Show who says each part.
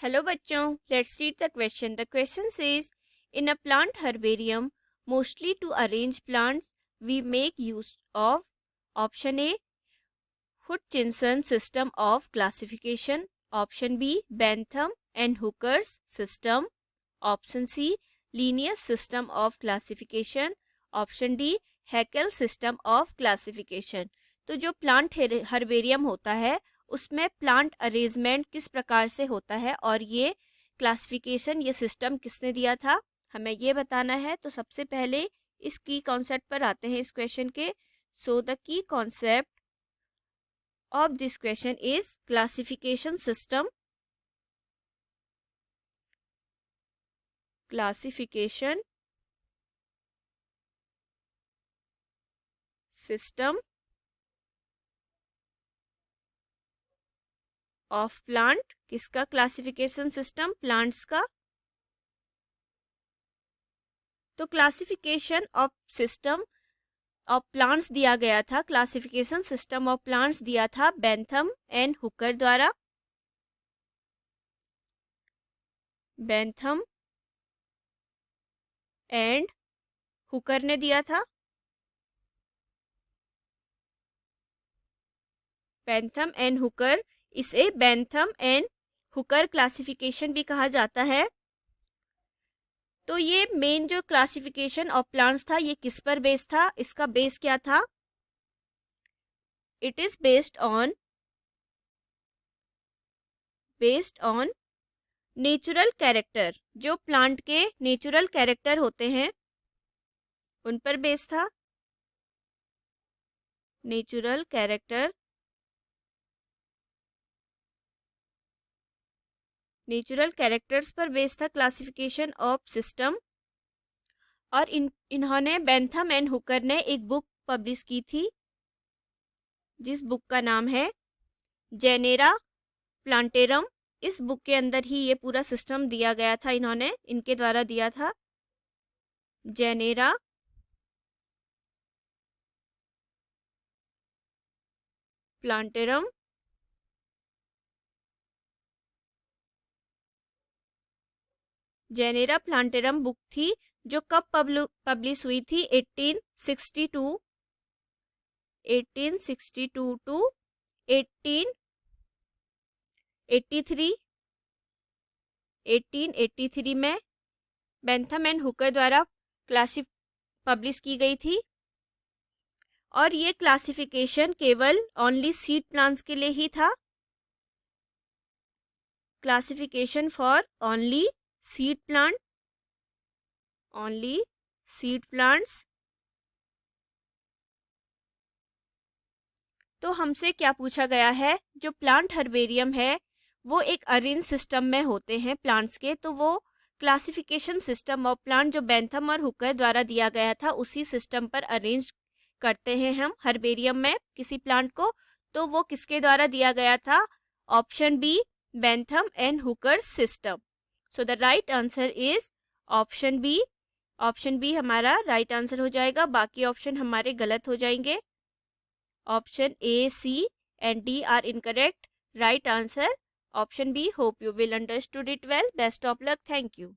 Speaker 1: Hello बच्चों, let's read the question. The question says, in a plant herbarium, mostly to arrange plants, we make use of option A, Hutchinson system of classification, option B, Bentham and Hooker's system, option C, Linnaeus system of classification, option D, Haeckel system of classification. तो जो plant herbarium होता है उसमें plant arrangement किस प्रकार से होता है और ये क्लासिफिकेशन ये सिस्टम किसने दिया था, हमें ये बताना है। तो सबसे पहले इस की कॉन्सेप्ट पर आते हैं इस क्वेश्चन के। So the key concept of this question is classification system of plant। किसका क्लासिफिकेशन सिस्टम? प्लांट्स का। तो classification of system of plants दिया गया था, क्लासिफिकेशन सिस्टम ऑफ प्लांट्स दिया था बेंथम एंड हुकर द्वारा। बेंथम एंड हुकर ने दिया था। बेंथम एंड हुकर, इसे बेंथम एंड हुकर क्लासिफिकेशन भी कहा जाता है। तो ये मेन जो क्लासिफिकेशन ऑफ प्लांट्स था ये किस पर बेस्ड था? इसका बेस क्या था? It is based on natural character. जो प्लांट के नेचुरल कैरेक्टर होते हैं उन पर बेस्ड था। नेचुरल कैरेक्टर, नेचुरल कैरेक्टर्स पर बेस्ड था क्लासिफिकेशन ऑफ सिस्टम। और इन्होंने बेंथम एंड हुकर ने एक बुक पब्लिश की थी जिस बुक का नाम है जेनेरा प्लांटेरम। इस बुक के अंदर ही ये पूरा सिस्टम दिया गया था, इन्होंने इनके द्वारा दिया था। Genera plantarum. Genera plantarum book थी जो कब पब्लिश हुई थी? 1862 टू 1883 में बेंथम एंड हुकर द्वारा पब्लिश की गई थी। और ये क्लासिफिकेशन केवल ओनली सीड प्लांट्स के लिए ही था। Classification for only seed plants. तो हमसे क्या पूछा गया है? जो प्लांट हर्बेरियम है वो एक अरेंज सिस्टम में होते हैं प्लांट्स के, तो वो क्लासिफिकेशन सिस्टम ऑफ प्लांट जो बेंथम और हुकर द्वारा दिया गया था उसी सिस्टम पर अरेंज करते हैं हम हर्बेरियम में किसी प्लांट को। तो वो किसके द्वारा दिया गया था? Option B, Bentham and Hooker system. So the right answer is option B. Option B हमारा राइट आंसर हो जाएगा, बाकी ऑप्शन हमारे गलत हो जाएंगे। Option A, C and D are incorrect. Right answer option B. Hope you will understood it well. Best of luck. Thank you.